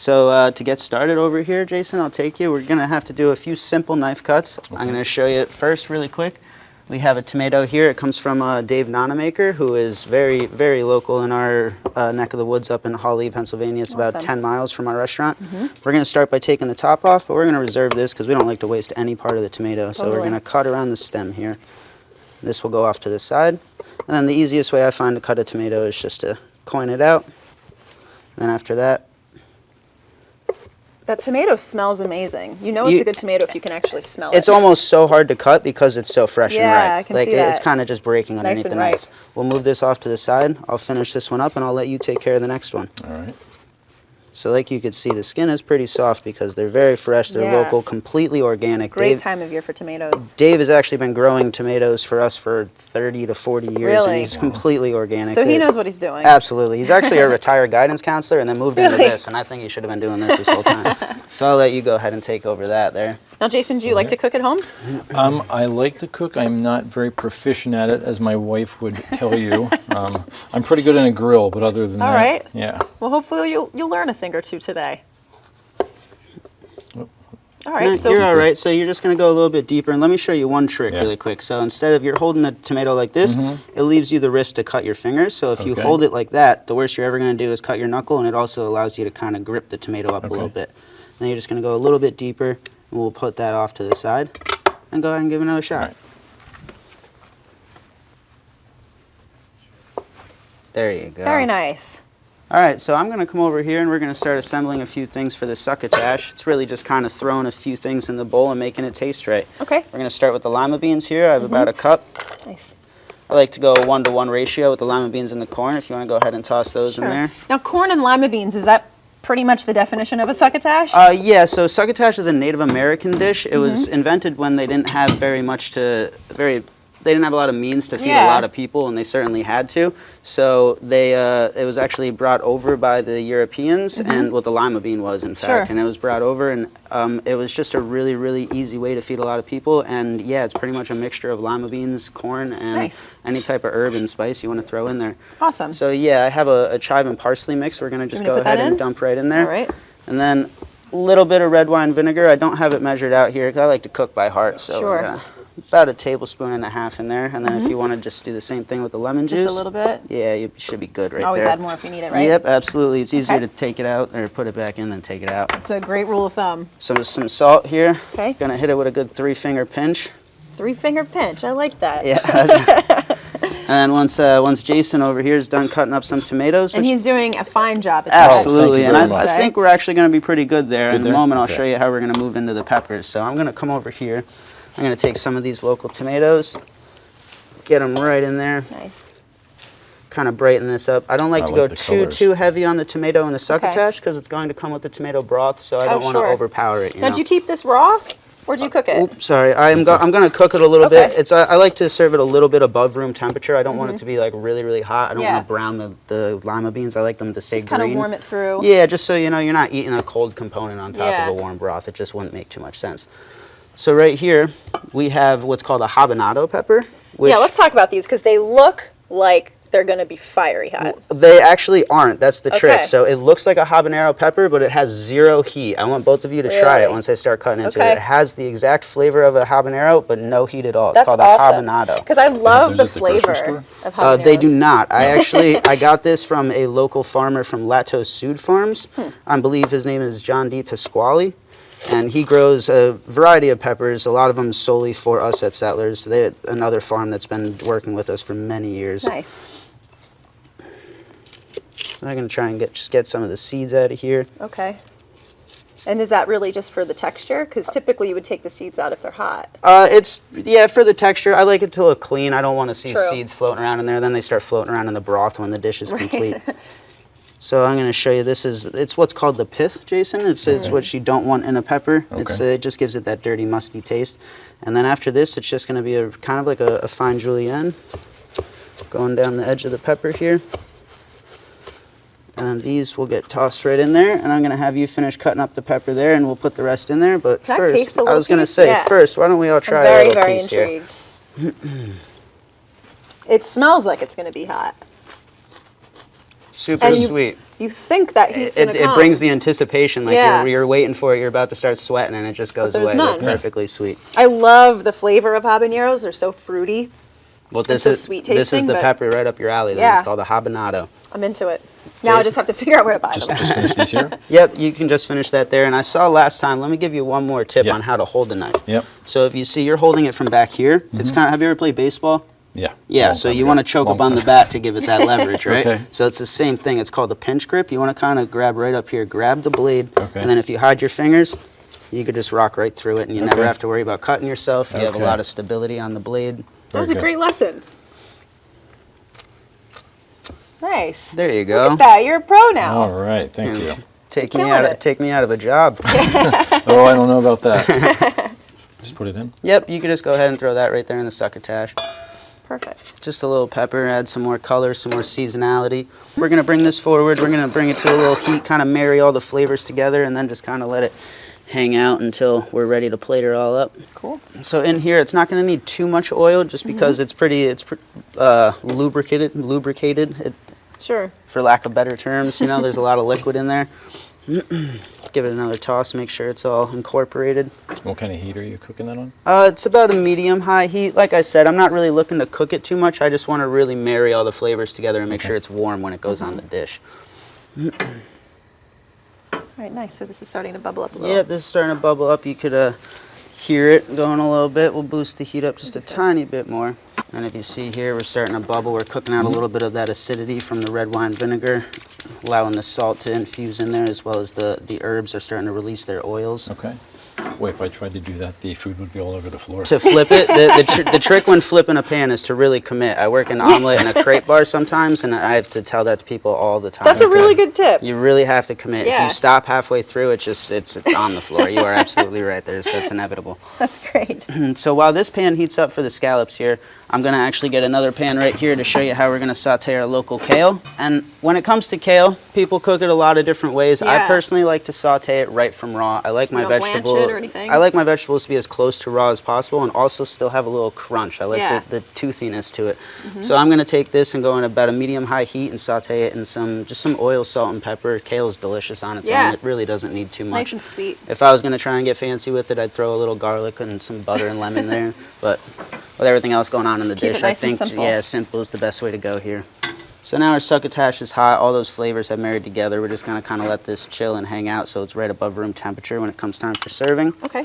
So to get started over here, Jason, I'll take you. We're going to have to do a few simple knife cuts. Okay. I'm going to show you first really quick. We have a tomato here. It comes from Dave Nonamaker, who is very, very local in our neck of the woods up in Hawley, Pennsylvania. It's about 10 miles from our restaurant. We're going to start by taking the top off, but we're going to reserve this because we don't like to waste any part of the tomato. So we're going to cut around the stem here. This will go off to the side. And then the easiest way I find to cut a tomato is just to coin it out. And then after that, that tomato smells amazing. You know it's a good tomato if you can actually smell it. It's almost so hard to cut because it's so fresh and ripe. Yeah, I can see that. It's kind of just breaking underneath the knife. We'll move this off to the side. I'll finish this one up and I'll let you take care of the next one. All right. So like you could see, the skin is pretty soft because they're very fresh, they're local, completely organic. Great time of year for tomatoes. Dave has actually been growing tomatoes for us for 30 to 40 years, really? And he's completely organic. So he knows what he's doing. Absolutely. He's actually a retired guidance counselor and then moved into this, and I think he should have been doing this whole time. So I'll let you go ahead and take over that there. Now, Jason, do you like to cook at home? I like to cook. I'm not very proficient at it, as my wife would tell you. I'm pretty good in a grill, but other than that, all right. Yeah. Well, hopefully you'll learn a thing or two today. All right, no, so you're all right. So you're just going to go a little bit deeper, and let me show you one trick really quick. So instead of you're holding the tomato like this, it leaves you the risk to cut your fingers. So if you hold it like that, the worst you're ever going to do is cut your knuckle, and it also allows you to kind of grip the tomato up a little bit. Then you're just going to go a little bit deeper, and we'll put that off to the side, and go ahead and give it another shot. Right. There you go. Very nice. All right, so I'm going to come over here and we're going to start assembling a few things for the succotash. It's really just kind of throwing a few things in the bowl and making it taste right. Okay. We're going to start with the lima beans here. I have about a cup. Nice. I like to go a 1-to-1 ratio with the lima beans and the corn. If you want to go ahead and toss those in there. Now, corn and lima beans, is that pretty much the definition of a succotash? Yeah, so succotash is a Native American dish. It was invented when they didn't have they didn't have a lot of means to feed a lot of people, and they certainly had to. So it was actually brought over by the Europeans, and what the lima bean was, in fact. And it was brought over, and it was just a really, really easy way to feed a lot of people. And yeah, it's pretty much a mixture of lima beans, corn, and any type of herb and spice you want to throw in there. Awesome. So yeah, I have a chive and parsley mix. We're going to just go ahead and dump right in there. All right. And then a little bit of red wine vinegar. I don't have it measured out here because I like to cook by heart. So about 1.5 tablespoons in there, and then if you want to just do the same thing with the lemon juice. Just a little bit? Yeah, you should be good right there. Always add more if you need it, right? Yep, absolutely. It's easier to take it out or put it back in than take it out. It's a great rule of thumb. Some salt here. Okay. Gonna hit it with a good 3-finger pinch. 3-finger pinch, I like that. Yeah. And then once Jason over here is done cutting up some tomatoes. And he's doing a fine job at that. Absolutely, and I think we're actually going to be pretty good there. In a moment, I'll show you how we're going to move into the peppers. So I'm going to come over here. I'm going to take some of these local tomatoes, get them right in there. Nice. Kind of brighten this up. I don't like to go too heavy on the tomato and the succotash because it's going to come with the tomato broth, so I don't want to overpower it. Now, do you keep this raw, or do you cook it? Oops, sorry. I'm going to cook it a little bit. I like to serve it a little bit above room temperature. I don't want it to be like really, really hot. I don't want to brown the lima beans. I like them to stay green. Just kind of warm it through. Yeah, just so you know you're not eating a cold component on top of a warm broth. It just wouldn't make too much sense. So right here, we have what's called a Habanado pepper. Yeah, let's talk about these because they look like they're going to be fiery hot. They actually aren't. That's the trick. So it looks like a habanero pepper, but it has 0 heat. I want both of you to try it once I start cutting into it. It has the exact flavor of a habanero, but no heat at all. It's called a Habanado. Because I love the flavor of habaneros. They do not. I got this from a local farmer from Lato Sud Farms. I believe his name is John D. Pasquale. And he grows a variety of peppers, a lot of them solely for us at Settlers. They're another farm that's been working with us for many years. Nice. I'm going to try and get some of the seeds out of here. Okay. And is that really just for the texture? Because typically you would take the seeds out if they're hot. Yeah, for the texture. I like it to look clean. I don't want to see seeds floating around in there. Then they start floating around in the broth when the dish is complete. So I'm going to show you, it's what's called the pith, Jason. It's what you don't want in a pepper. It just gives it that dirty, musty taste. And then after this, it's just going to be kind of like a fine julienne going down the edge of the pepper here. And these will get tossed right in there. And I'm going to have you finish cutting up the pepper there, and we'll put the rest in there. But first, I was going to say, first, why don't we all try a little piece here? It smells like it's going to be hot. Super And sweet. You think that heat's gonna come. It brings the anticipation, like Yeah. you're waiting for it, you're about to start sweating, and it just goes there's away. none. They're perfectly sweet. I love the flavor of habaneros. They're so fruity. Well, this so is sweet this is tasting, the but- pepper right up your alley. Then. Yeah. It's called a habanado. I'm into it. Now I just have to figure out where to buy them. Just finish these here. Yep, you can just finish that there. And I saw last time. Let me give you one more tip Yep. on how to hold the knife. Yep. So if you see you're holding it from back here, it's kind of. Have you ever played baseball? Yeah. Yeah, Long so time you ago. want to choke Long up on time. the bat to give it that leverage, right? Okay. So it's the same thing. It's called the pinch grip. You want to kind of grab right up here, grab the blade, Okay. and then if you hide your fingers, you could just rock right through it, and you never Okay. have to worry about cutting yourself. You have a Okay. lot of stability on the blade. That was a Very good. great lesson. Nice. There you Look go. at that. You're a pro now. All right, thank you. Take You're me killing out. it. Take me out of a job. Oh, I don't know about that. Just put it in. Yep, you could just go ahead and throw that right there in the succotash. Perfect. Just a little pepper, add some more color, some more seasonality. We're gonna bring this forward. We're gonna bring it to a little heat, kind of marry all the flavors together, and then just kind of let it hang out until we're ready to plate it all up. Cool. So in here, it's not gonna need too much oil, just because it's lubricated. Sure. For lack of better terms, you know, there's a lot of liquid in there. Give it another toss, make sure it's all incorporated. What kind of heat are you cooking that on? It's about a medium-high heat. Like I said, I'm not really looking to cook it too much. I just want to really marry all the flavors together and make sure it's warm when it goes on the dish. All right, nice. So this is starting to bubble up a little. Yep, this is starting to bubble up. You could hear it going a little bit. We'll boost the heat up just a tiny bit more. And if you see here, we're starting to bubble. We're cooking out a little bit of that acidity from the red wine vinegar, allowing the salt to infuse in there, as well as the herbs are starting to release their oils. Okay. Wait, if I tried to do that, the food would be all over the floor. To flip it, the trick when flipping a pan is to really commit. I work an omelet and a crepe bar sometimes, and I have to tell that to people all the time. That's a really good tip. You really have to commit. If Yeah. you stop halfway through, it's on the floor. You are absolutely right. That's inevitable. That's great. So while this pan heats up for the scallops here, I'm going to actually get another pan right here to show you how we're going to saute our local kale. And when it comes to kale, people cook it a lot of different ways. I Yeah. personally like to saute it right from raw. I like my don't blanch vegetable. it or anything? I like my vegetables to be as close to raw as possible and also still have a little crunch. I like Yeah. the toothiness to it. So I'm going to take this and go in about a medium-high heat and saute it in just some oil, salt, and pepper. Kale is delicious on its Yeah. own. It really doesn't need too much. Nice and sweet. If I was going to try and get fancy with it, I'd throw a little garlic and some butter and lemon there. But with everything else going on in the keep it dish, nice I and think, simple. yeah, simple is the best way to go here. So now our succotash is hot. All those flavors have married together. We're just going to kind of let this chill and hang out so it's right above room temperature when it comes time for serving. Okay.